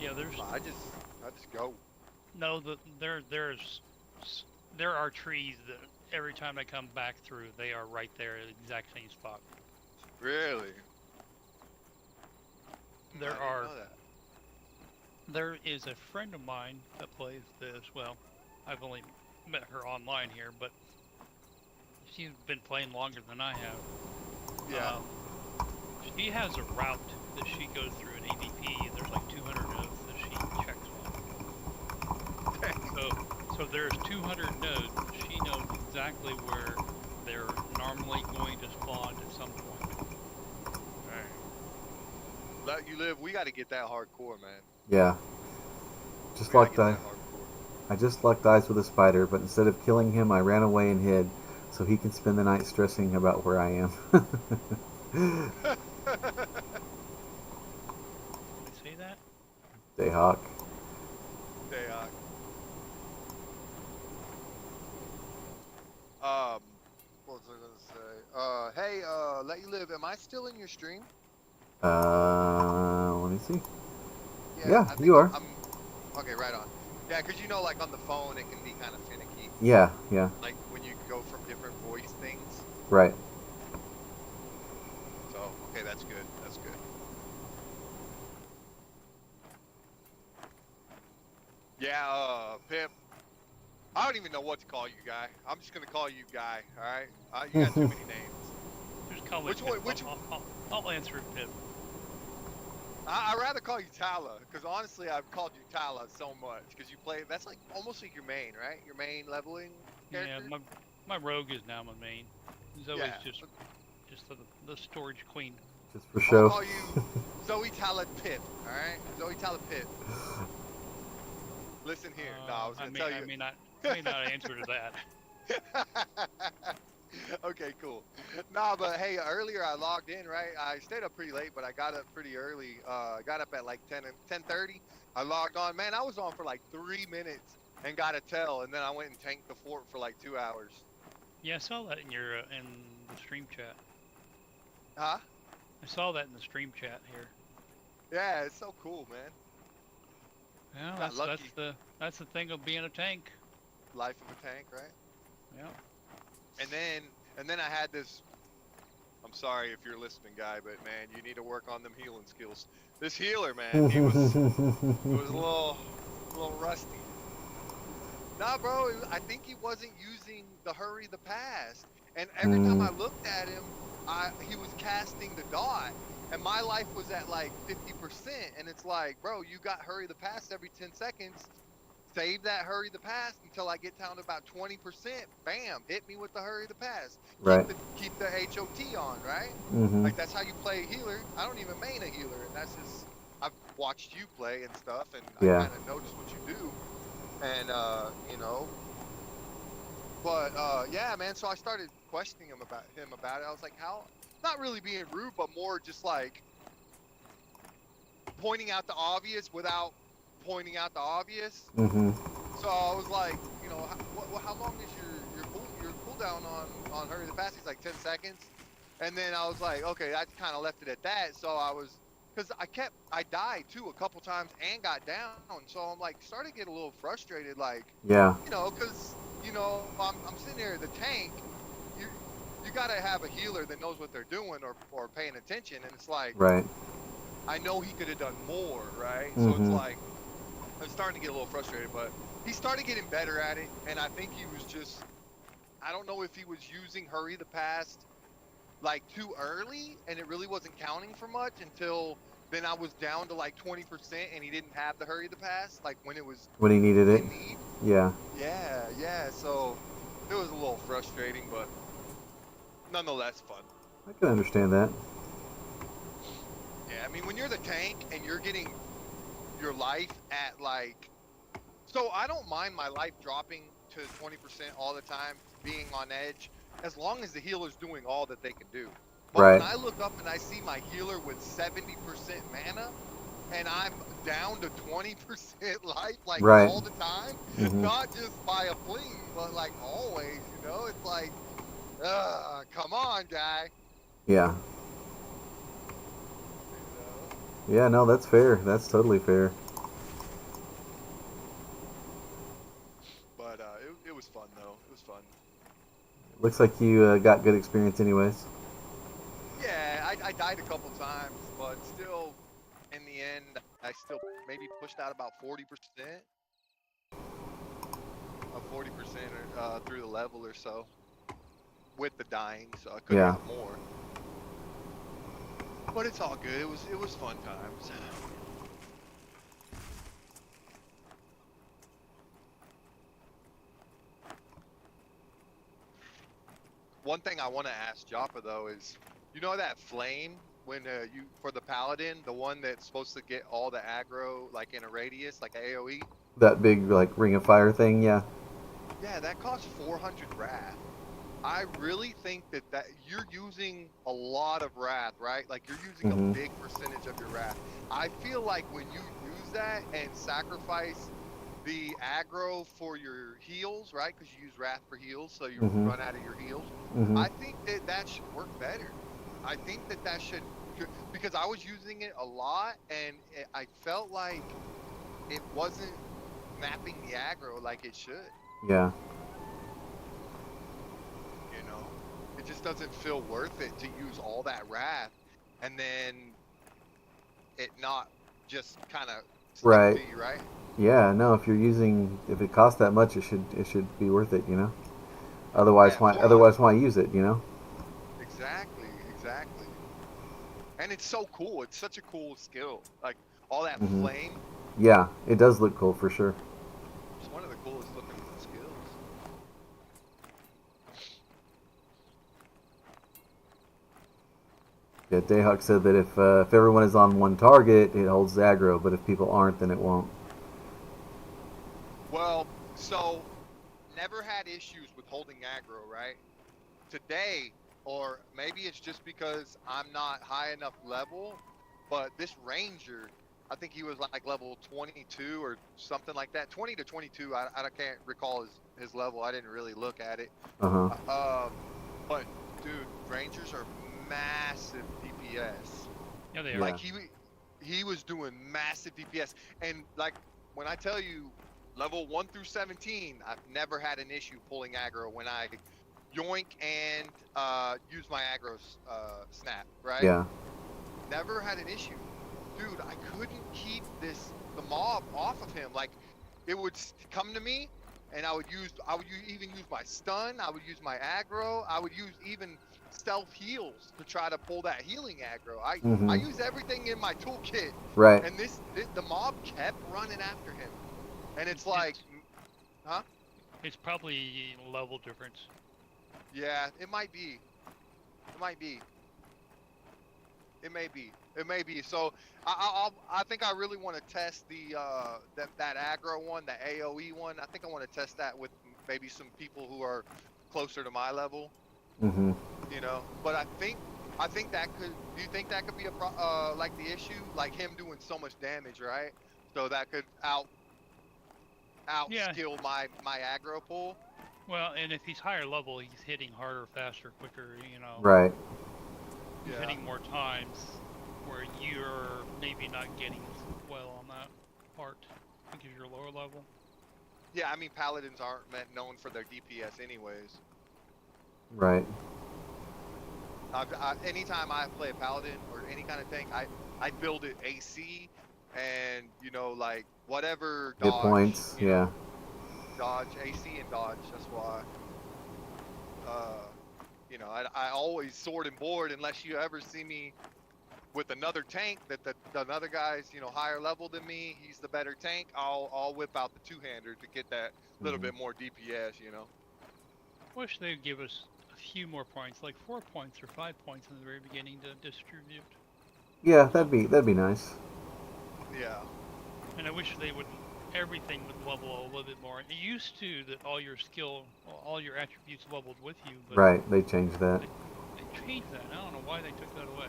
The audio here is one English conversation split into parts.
Yeah, I just go. no, there are trees that every time I come back through, they are right there at the exact same spot. Really? There I didn't are know that. there is a friend of mine that plays this. Well, I've only met her online here, but she's been playing longer than I have. Yeah. She has a route that she goes through in ADP. There's like 200 nodes that she checks on. So there's 200 nodes. She knows exactly where they're normally going to spawn at some point. Dang. Let you live. We got to get that hardcore, man. Yeah. We Just got to locked get eye. that hardcore. I just locked eyes with a spider, but instead of killing him, I ran away and hid, so he can spend the night stressing about where I am. Did I say that? Dayhawk. They um, what was I gonna say? Hey, let you live. Am I still in your stream? Let me see. Yeah, Yeah, I think you are. I'm. Okay, right on. Yeah, 'cause you know, like on the phone, it can be kind of finicky. Yeah, yeah, Like when you go from different voice things. right. So, okay, that's good. That's good. Yeah, Pip. I don't even know what to call you, guy. I'm just gonna call you guy. All right. You got too many names. Just call me Which Pip. one? Which? I'll answer it, Pip. I'd rather call you Tala, because honestly, I've called you Tala so much because you play. That's like almost like your main, right? Your main leveling Yeah, character. my rogue is now my main. Zoe's Yeah. just the storage queen. Just for I'll show. call you Zoe Tala Pip. All right, Zoe Tala Pip. Listen here. No, I was gonna tell I you. may not answer to that. Okay, cool. Nah, but hey, earlier I logged in, right? I stayed up pretty late, but I got up pretty early. I got up at like 10:30. I logged on. Man, I was on for like 3 minutes and got a tell, and then I went and tanked the fort for like 2 hours. Yeah, I saw that in your in the stream chat. Huh? I saw that in the stream chat here. Yeah, it's so cool, man. Yeah, Got lucky. that's the thing of being a tank. Life of a tank, right? Yeah. And then I had this. I'm sorry if you're listening, guy, but man, you need to work on them healing skills. This healer, man, he was a little rusty. Nah, bro, I think he wasn't using the hurry the past. And every time I looked at him, he was casting the dot, and my life was at like 50%. And it's like, bro, you got hurry the past every 10 seconds. Save that hurry the past until I get down to about 20%. Bam, hit me with the hurry the past. Right. Keep the HOT on, right? Mm-hmm. Like that's how you play a healer. I don't even main a healer, and that's just I've watched you play and stuff, and Yeah. I kind of noticed what you do, and you know. But yeah, man. So I started questioning him about it. I was like, how? Not really being rude, but more just like pointing out the obvious without pointing out the obvious. Mm-hmm. So I was like, you know, how long is your cooldown on hurry the fast? He's like 10 seconds, and then I was like, okay, I kind of left it at that. So I was, because I died too a couple times and got down. So I'm like, started to get a little frustrated, like, Yeah. you know, because you know, I'm sitting there the tank. You gotta have a healer that knows what they're doing or paying attention, and it's like, Right. I know he could have done more, right? So Mm-hmm. it's like. I was starting to get a little frustrated, but he started getting better at it, and I think he was just, I don't know if he was using hurry the past like too early, and it really wasn't counting for much until then I was down to like 20% and he didn't have the hurry the past, like when it was When he needed it. in need. Yeah. Yeah, so it was a little frustrating, but nonetheless fun. I can understand that. Yeah, I mean, when you're the tank and you're getting your life at like, so I don't mind my life dropping to 20% all the time, being on edge, as long as the healer's doing all that they can do. But Right. when I look up and I see my healer with 70% mana and I'm down to 20% life like Right. all the time, Mm-hmm. not just by a fling, but like always, you know, it's like, come on, guy. Yeah. You know? Yeah, no, that's fair. That's totally fair. Looks like you got good experience anyways. Yeah, I died a couple times, but still, in the end, I still maybe pushed out about 40% of 40% through the level or so with the dying, so I could have Yeah. got more. But it's all good. It was fun times. One thing I want to ask Joppa though is, you know that flame when you for the paladin, the one that's supposed to get all the aggro like in a radius, like AOE. That big like ring of fire thing, yeah. Yeah, that costs 400 wrath. I really think that you're using a lot of wrath, right? Like you're using a Mhm. big percentage of your wrath. I feel like when you use that and sacrifice the aggro for your heals, right? Because you use wrath for heals, so you Mhm. run out of your heals. Mhm. I think that should work better. I think that should, because I was using it a lot and I felt like it wasn't mapping the aggro like it should. Yeah. You know, it just doesn't feel worth it to use all that wrath and then it not just kind of stick Right. to you, right? Yeah. No, if it costs that much, it should be worth it. You know. Otherwise, Yeah, why 400. otherwise why use it? You know. Exactly. And it's so cool. It's such a cool skill. Like all that Mhm. flame. Yeah, it does look cool for sure. It's one of the coolest looking skills. Yeah, Dayhawk said that if everyone is on one target, it holds aggro, but if people aren't, then it won't. Well, so never had issues with holding aggro, right? Today, or maybe it's just because I'm not high enough level, but this ranger, I think he was like level 22 or something like that, 20 to 22. I can't recall his level. I didn't really look at it. Uh huh. But dude, rangers are massive DPS. Yeah, they are. Yeah. Like he was doing massive DPS, and like when I tell you level 1 through 17, I've never had an issue pulling aggro when I yoink and use my aggro snap, right? Yeah. Never had an issue. Dude, I couldn't keep the mob off of him. Like it would come to me and even use my stun, I would use my aggro, I would use even self heals to try to pull that healing aggro. I Mhm. use everything in my toolkit, Right. and the mob kept running after him. And it's like, It's huh? it's probably level difference. Yeah, it might be. It might be. It may be. It may be. So I think I really want to test that aggro one, the AOE one. I think I want to test that with maybe some people who are closer to my level, Mhm. you know. But I think that could. Do you think that could be like the issue, like him doing so much damage, right? So that could out Yeah. skill my aggro pull. Well, and if he's higher level, he's hitting harder, faster, quicker. Right. He's Yeah. hitting more times, where you're maybe not getting as well on that part because you're lower level. Yeah. I mean, paladins aren't known for their DPS anyways. Right. Anytime I play a paladin or any kind of tank, I build it AC and like whatever Hit dodge, points. Yeah. dodge AC and dodge. That's why uh I always sword and board unless you ever see me with another tank the another guy's higher level than me. He's the better tank. I'll whip out the two-hander to get that little Mhm. bit more DPS. Wish they'd give us a few more points, like 4 points or 5 points in the very beginning to distribute. Yeah, that'd be nice. Yeah. And I wish they would everything would level a little bit more. It used to that all your all your attributes leveled with you, but Right. They changed that. they changed that. I don't know why they took that away.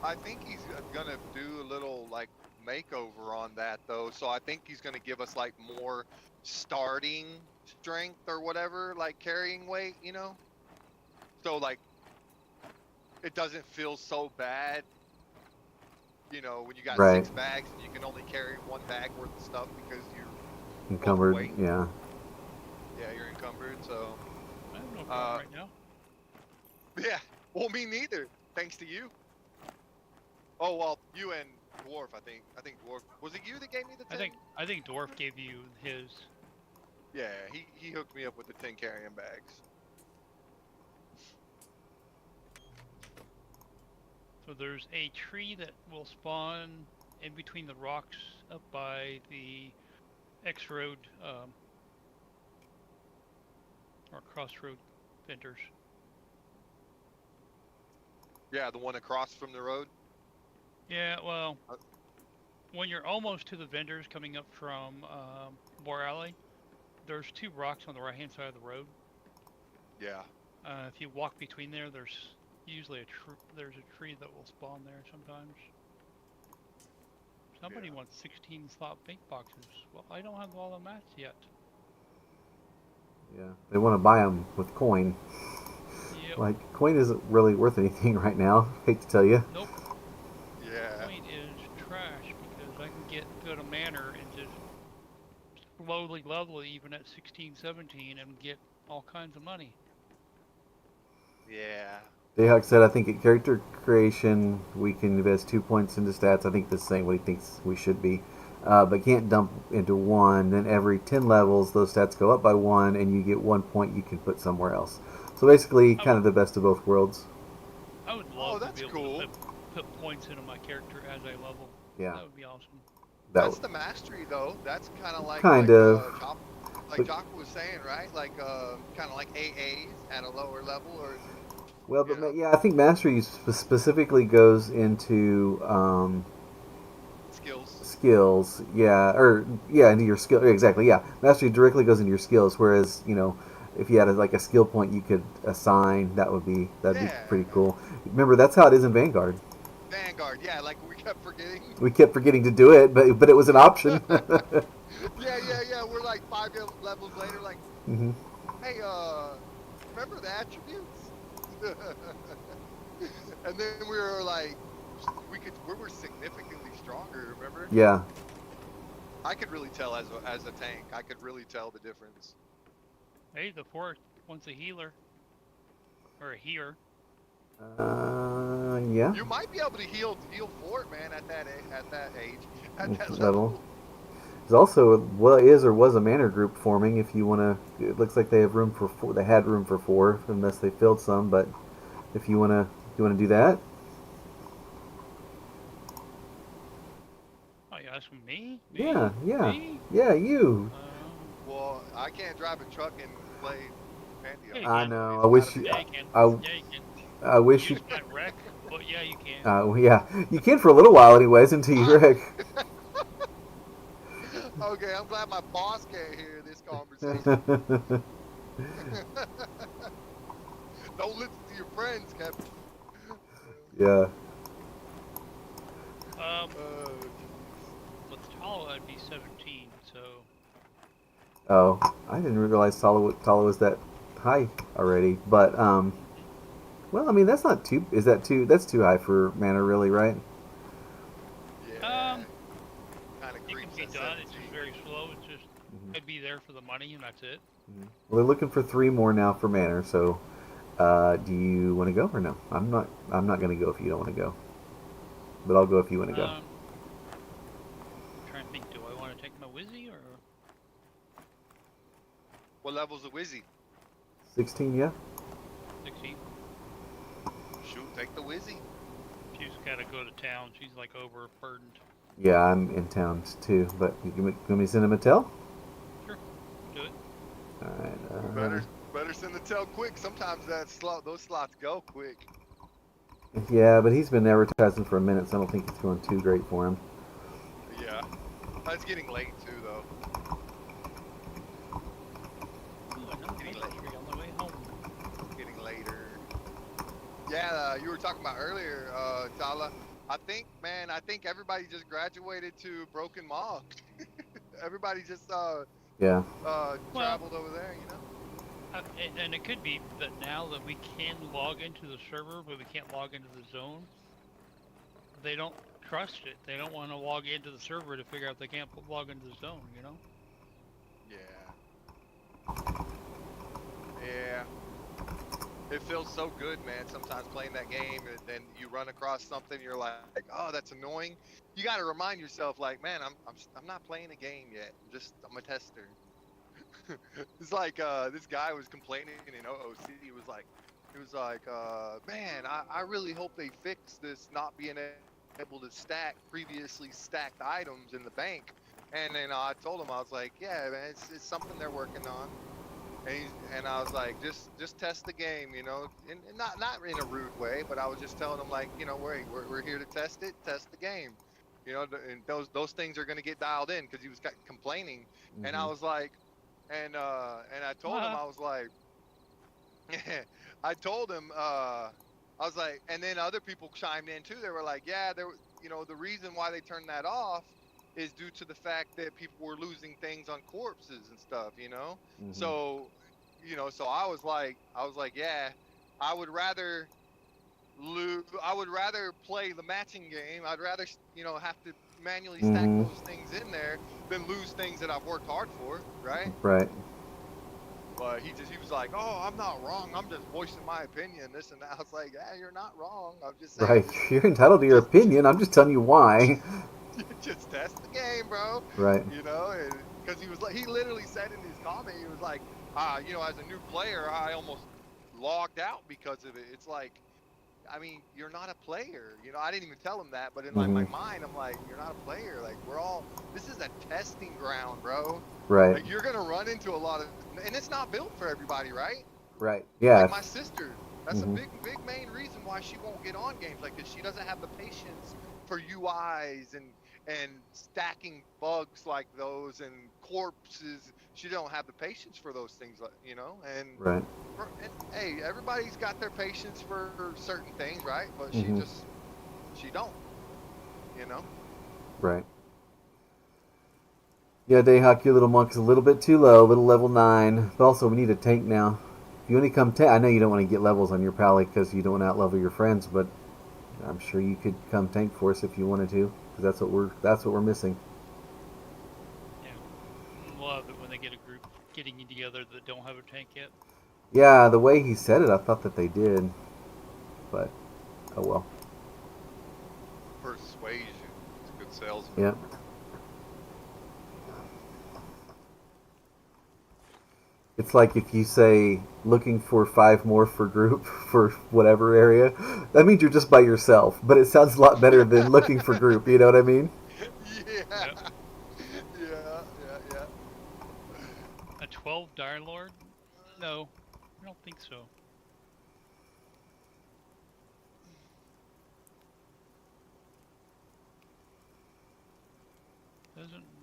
I think he's gonna do a little like makeover on that though. So I think he's gonna give us like more starting strength or whatever, like carrying weight. So like it doesn't feel so bad, when you got Right. 6 bags and you can only carry 1 bag worth of stuff because you're Encumbered. overweight. Yeah. Yeah, you're encumbered. So No problem right now. Yeah. Well, me neither. Thanks to you. Oh well, you and Dwarf, I think. I think Dwarf. Was it you that gave me the 10? I think Dwarf gave you his. Yeah, he hooked me up with the 10 carrying bags. So there's a tree that will spawn in between the rocks up by the X Road or Crossroad vendors. Yeah, the one across from the road. Yeah, well, when you're almost to the vendors coming up from War Alley, there's 2 rocks on the right-hand side of the road. Yeah. If you walk between there, there's usually there's a tree that will spawn there sometimes. Somebody wants 16 slot bait boxes. Well, I don't have all the mats yet. Yeah, they want to buy them with coin. Yep. Like, coin isn't really worth anything right now. Hate to tell you. Nope. Yeah. Coin is trash because I can go to Manor and just slowly level it even at 16, 17 and get all kinds of money. Yeah. Jayhawk said, I think at character creation, we can invest 2 points into stats. I think that's saying what he thinks we should be. But can't dump into 1. Then every 10 levels, those stats go up by 1, and you get 1 point you can put somewhere else. So basically, kind of the best of both worlds. I would love that's to be able cool. to put points into my character as I level. Yeah. That would be awesome. That's the mastery, though. That's kind of like but, Jock was saying, right? Like kind of like AAs at a lower level, or. Well, but yeah, I think mastery specifically goes into skills. Yeah, into your skill. Exactly. Yeah, mastery directly goes into your skills. Whereas if you had a skill point you could assign, that'd be pretty cool. Remember, that's how it is in Vanguard. Vanguard, yeah, like we kept forgetting. We kept forgetting to do it, but it was an option. yeah. We're like 5 levels later, like, hey, remember the attributes? And then we were like, we were significantly stronger. Remember? Yeah. I could really tell as a tank. I could really tell the difference. Hey, the fort wants a healer or a healer. Yeah. You might be able to heal fort, man, at that age, at that level. There's also was a manor group forming. If you want to, it looks like they have room for 4. They had room for 4, unless they filled some. But if you want to do that. Oh, you asking me? Yeah. Me? Yeah, you. Well, I can't drive a truck and play Pantheon. I know. I wish you. Yeah, you can. I wish you. Can't wreck, but yeah, you can. Yeah, you can for a little while, anyways, until you wreck. Okay, I'm glad my boss can't hear this conversation. Don't listen to your friends, Captain. Yeah. With Tala, I'd be 17, so. Oh, I didn't realize Tala was that high already. But well, I mean that's not too. Is that too? That's too high for mana, really, right? Yeah. It can be done. It's just very slow. It's just I'd be there for the money, and that's it. Well, they're looking for 3 more now for mana. So, do you want to go or no? I'm not going to go if you don't want to go. But I'll go if you want to go. I'm trying to think. Do I want to take my Wizzy or? What level's the Wizzy? 16, yeah. 16. Shoot, take the Wizzy. She's got to go to town. She's like overburdened. Yeah, I'm in town too. But you want me to send him a tell? Sure, do it. All right. Better send the tell quick. Sometimes those slots go quick. Yeah, but he's been advertising for a minute, so I don't think it's going too great for him. Yeah, it's getting late too, though. Getting late on the way home. Getting later. Yeah, you were talking about earlier, Tala. I think everybody just graduated to Broken Maw. Everybody just traveled over there, And it could be that now that we can log into the server, but we can't log into the zone, they don't trust it. They don't want to log into the server to figure out they can't log into the zone, Yeah. it feels so good, man. Sometimes playing that game, and then you run across something, you're like, oh, that's annoying. You got to remind yourself, like, man, I'm not playing a game yet. I'm a tester. It's like this guy was complaining in OOC. He was like, man, I really hope they fix this not being able to stack previously stacked items in the bank. And then I told him, I was like, yeah, man, it's something they're working on. And I was like, just test the game, you know, and not in a rude way, but I was just telling him, like, you know, we're here to test it, test the game, you know, and those things are gonna get dialed in because he was complaining, and I Hmm. was like, and I told him, Ah, I was like, I told him, I was like, and then other people chimed in too. They were like, yeah, you know, the reason why they turned that off is due to the fact that people were losing things on corpses and stuff, you know. Hmm. So, you know, so I was like, yeah, I would rather I would rather play the matching game. I'd rather, you know, have to manually stack Hmm. those things in there than lose things that I've worked hard for, right? Right. But he was like, "Oh, I'm not wrong. I'm just voicing my opinion, this and that." I was like, "Yeah, you're not wrong. I'm just saying, Right. You're entitled to your just, opinion. I'm just telling you why. just test the game, bro." Right. You know, because he was like, he literally said in his comment, he was like, you know, as a new player, I almost logged out because of it. It's like, I mean, you're not a player. You know, I didn't even tell him that, but in like Hmm. my mind, I'm like, you're not a player. Like, this is a testing ground, bro. Right. Like, you're gonna run into a lot of, and it's not built for everybody, right? Right. Like Yeah. my sister, that's a Hmm. big main reason why she won't get on games like this. She doesn't have the patience for UIs and stacking bugs like those and corpses. She don't have the patience for those things, you know. Right. And hey, everybody's got their patience for certain things, right? But Hmm. she don't, you know. Right. Yeah, Dayhawk, your little monk is a little bit too low, little level 9. But also, we need a tank now. If you only come tank, I know you don't want to get levels on your pally because you don't want to outlevel your friends, but I'm sure you could come tank for us if you wanted to, because that's what we're missing. yeah. Love it when they get a group getting together that don't have a tank yet. Yeah, the way he said it, I thought that they did, but oh well. Persuasion. It's a good salesman. Yep. It's like if you say looking for 5 more for group for whatever area, that means you're just by yourself. But it sounds a lot better than looking for group. You know what I mean? Yeah. Yep. Yeah. A 12 Dire Lord? No, I don't think so.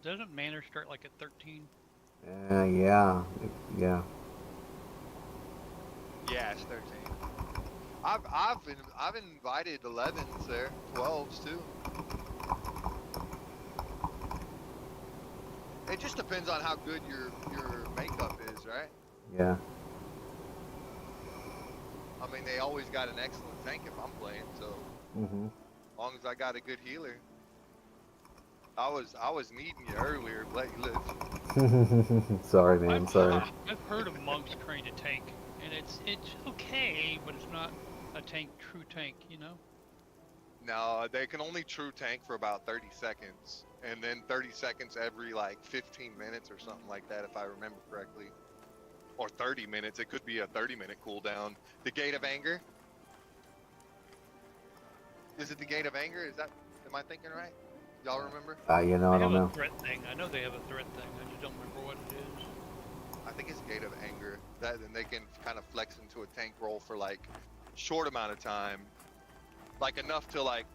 Doesn't Manor start like at 13? Yeah, yeah. Yeah, it's 13. I've invited 11s there, 12s too. It just depends on how good your makeup is, right? Yeah. I mean, they always got an excellent tank if I'm playing, so Hmm. as long as I got a good healer. I was needing you earlier to let you live. Sorry, I've man. Sorry. I've heard of monks trained a tank, and it's okay, but it's not a tank, true tank, you know. No, they can only true tank for about 30 seconds, and then 30 seconds every like 15 minutes or something like that, if I remember correctly. Or 30 minutes. It could be a 30-minute cooldown. The Gate of Anger. Is it the Gate of Anger? Am I thinking right? Y'all remember? You know, I They don't have a know. threat thing. I know they have a threat thing. I just don't remember what it is. I think it's Gate of Anger. That then they can kind of flex into a tank role for like short amount of time, like enough to like,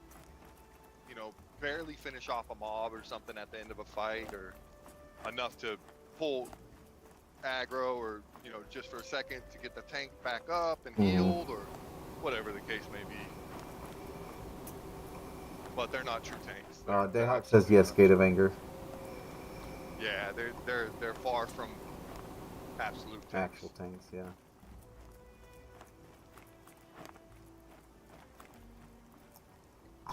you know, barely finish off a mob or something at the end of a fight, or enough to pull aggro, or you know, just for a second to get the tank back up and Hmm. healed, or whatever the case may be. But they're not true tanks. They're Dayhawk says absolutely yes, not. Gate of Anger. Yeah, they're far from absolute Actual tanks. tanks, yeah.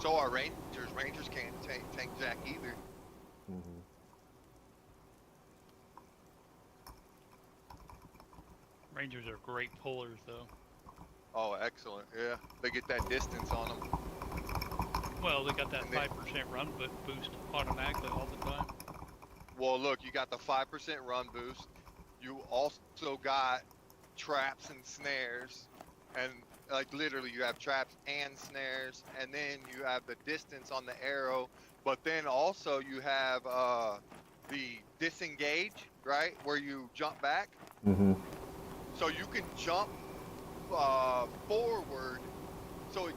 So are Rangers. Rangers can't tank jack either. Hmm. Rangers are great pullers, though. Oh, excellent. Yeah, they get that distance on them. Well, they got that And then, 5% run but boost automatically all the time. well, look, you got the 5% run boost. You also got traps and snares, and like literally, you have traps and snares, and then you have the distance on the arrow. But then also you have the disengage, right, where you jump back, Mm-hmm. so you can jump forward. So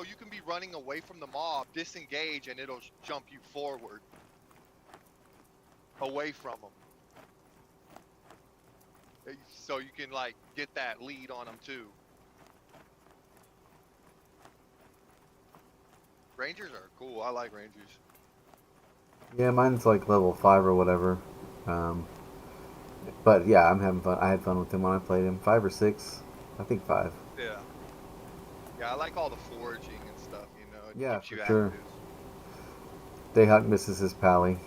you can be running away from the mob, disengage, and it'll jump you forward away from them. So you can like get that lead on them too. Rangers are cool. I like Rangers. Yeah, mine's like level 5 or whatever. Um, but yeah, I'm having fun. I had fun with him when I played him. 5 or 6. I think 5. Yeah. Yeah, I like all the foraging and stuff, you know. It Yeah, keeps for you sure. active. Dayhawk misses his pally.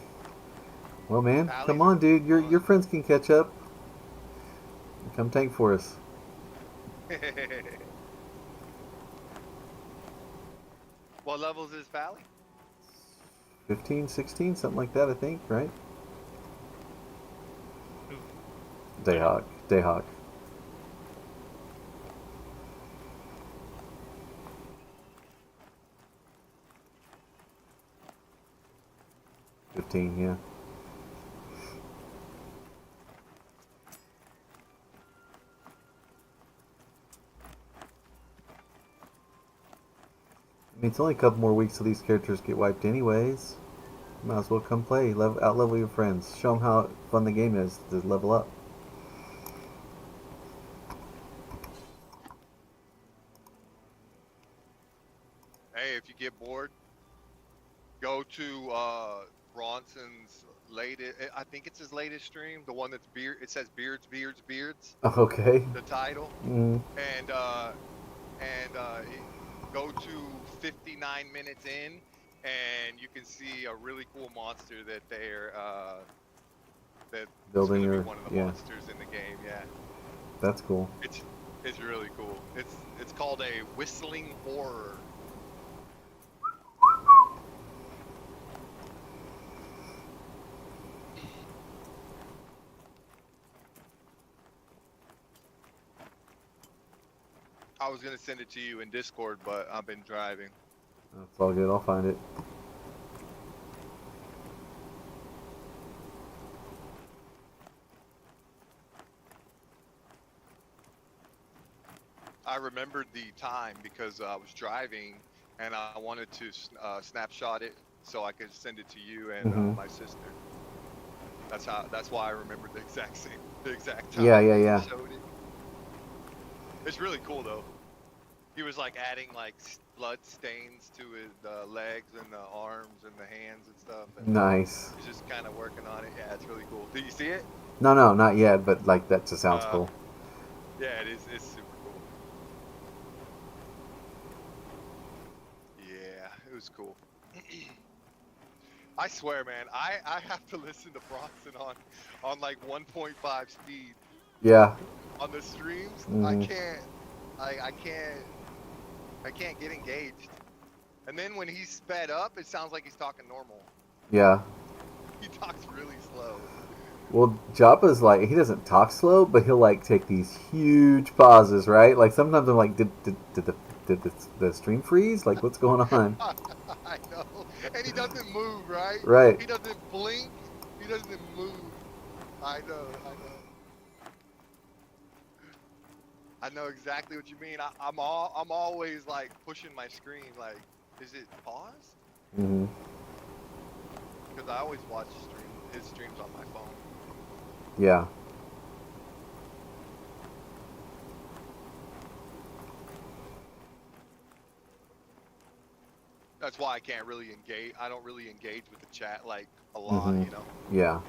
Well, man, come Pallies are on, dude. Your fun. friends can catch up. Come tank for us. What levels is Pally? 15, 16, something like that, I think, right? Who? Dayhawk. Dayhawk. $15, yeah. I mean, it's only a couple more weeks till these characters get wiped anyways. Might as well come play. Out level your friends. Show them how fun the game is to level up. Hey, if you get bored, go to Bronson's latest. I think it's his latest stream, the one that's beard. It says beards, beards, beards. Okay. The title, Mm. and go to 59 minutes in, and you can see a really cool monster that that's Building going to be or one of the yeah, monsters in the game. Yeah, that's cool. it's really cool. It's called a whistling horror. I was gonna send it to you in Discord, but I've been driving. That's all good. I'll find it. I remembered the time because I was driving and I wanted to snapshot it so I could send it to you and Mhm. my sister. That's why I remembered the exact time Yeah, yeah, he yeah. showed it. It's really cool though. He was like adding like blood stains to his legs and the arms and the hands and stuff, and Nice. he's just kind of working on it. Yeah, it's really cool. Did you see it? No, no, not yet. But like that just sounds Uh, cool. yeah, it is. It's super cool. Yeah, it was cool. I swear, man, I have to listen to Bronson on like 1.5 speed Yeah. on the streams. I Mhm. can't, I can't, I can't get engaged. And then when he's sped up, it sounds like he's talking normal. Yeah. He talks really slow. Well, Joppa's like he doesn't talk slow, but he'll like take these huge pauses, right? Like sometimes I'm like, did the stream freeze? Like what's going on? I know, and he doesn't move, right? Right. He doesn't blink. He doesn't move. I know. I know. I know exactly what you mean. I'm always like pushing my screen. Like, is it paused? Mhm. Because I always watch his streams on my phone. Yeah. That's why I can't really engage. I don't really engage with the chat like a lot, Mhm. you know. Yeah.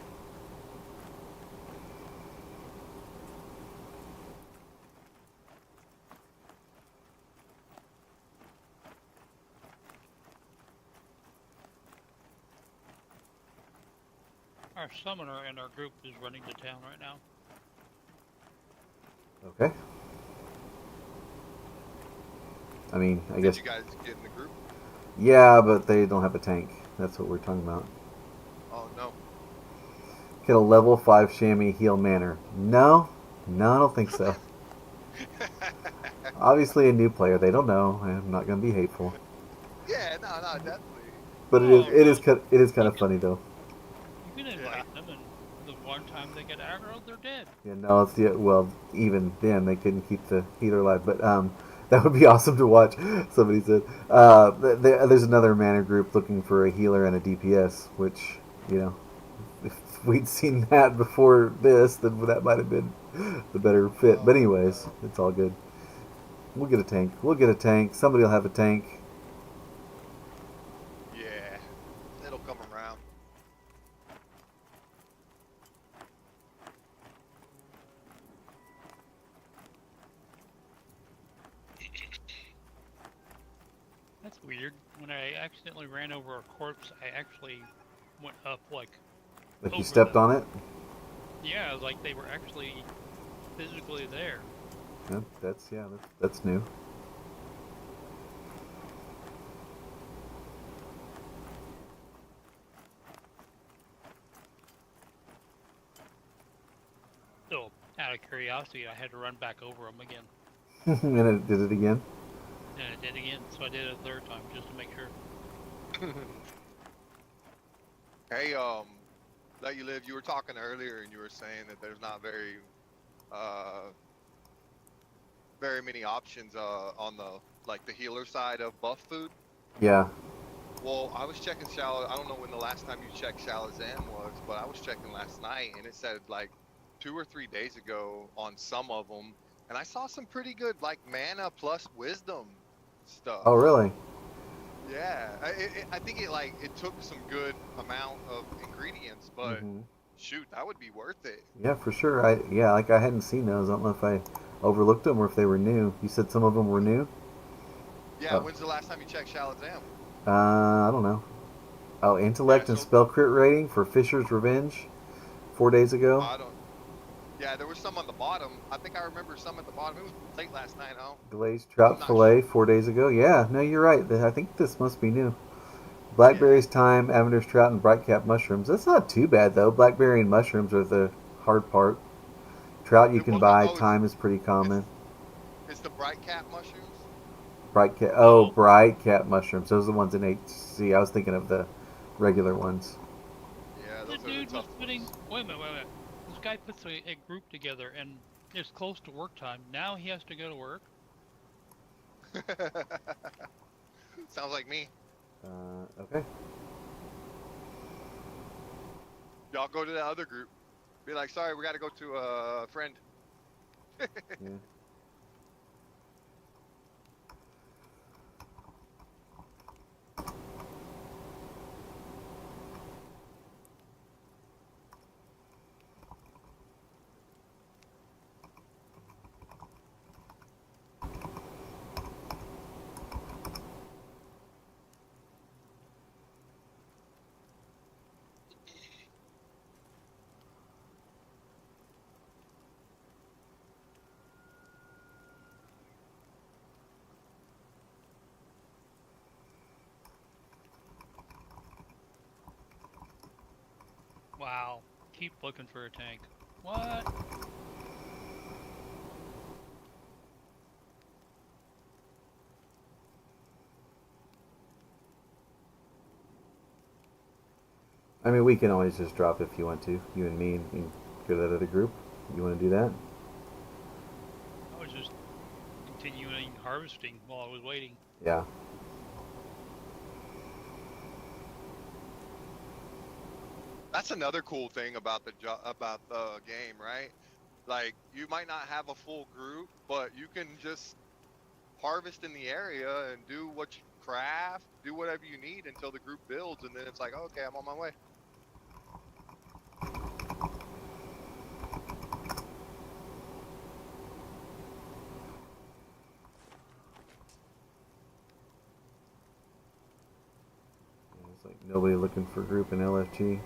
Our summoner in our group is running to town right now. Okay. I mean, I Did guess. you guys get in the group? Yeah, but they don't have a tank. That's what we're talking about. Oh no. Get a level 5 chamois heal manor. No, I don't think so. Obviously, a new player, they don't know. I'm not gonna be hateful, Yeah, no, definitely. but Oh no, it is kind you of can funny though. you can Yeah. invite them, and the one time they get aggro, they're dead. Yeah, no, it's the well. Even then, they couldn't keep the healer alive. But that would be awesome to watch. Somebody said there's another mana group looking for a healer and a DPS, which you know, if we'd seen that before this, then that might have been the better fit. But Oh anyways, no. it's all good. We'll get a tank. We'll get a tank. Somebody will have a tank. Yeah. It'll come around. That's weird. When I accidentally ran over a corpse, I actually went up like Like you over stepped them. on it. Yeah, like they were actually physically there. That's new. So, out of curiosity, I had to run back over them again, And it did it again. and I did again. So I did it a third time just to make sure. Hey, that you live. You were talking earlier, and you were saying that there's not uh, very many options, on the like the healer side of buff food. Yeah. Well, I was checking Shallow. I don't know when the last time you checked Shalazam was, but I was checking last night, and it said like 2 or 3 days ago on some of them, and I saw some pretty good like mana plus wisdom stuff. Oh, really? Yeah, I think it took some good amount of ingredients, but Hmm. shoot, that would be worth it. Yeah, for sure. Like I hadn't seen those. I don't know if I overlooked them or if they were new. You said some of them were new. Yeah, Oh, when's the last time you checked Shalazam? I don't know. Oh, Yeah, intellect and so spell crit rating for Fisher's Revenge, 4 days ago. I don't. Yeah, there was some on the bottom. I think I remember some at the bottom. It was late last night. Glazed I'm trout not fillet, sure. 4 days ago. Yeah, no, you're right. I think this must be new. Yeah. Blackberries, thyme, Aventur's trout, and bright cap mushrooms. That's not too bad though. Blackberry and mushrooms are the hard part. Trout you can Well, no, buy. oh, Thyme is pretty common. it's it's the bright cap mushrooms. Bright cat. Oh, No, bright cat mushrooms. Those are the ones in HC. I was thinking of the regular ones. Yeah, the those are the dude was tough putting. ones. Wait a minute, wait a minute. This guy puts a group together, and it's close to work time. Now he has to go to work. Sounds like me. Okay. Y'all go to the other group. Be like, sorry, we got to go to a friend. Yeah. Wow. Keep looking for a tank. What? I mean, we can always just drop if you want to. You and me, and go to that other group. You want to do that? I was just continuing harvesting while I was waiting. Yeah. That's another cool thing about about the game, right? Like, you might not have a full group, but you can just harvest in the area and do what you craft, do whatever you need until the group builds, and then it's like, okay, I'm on my way. It's like nobody looking for a group in LFG.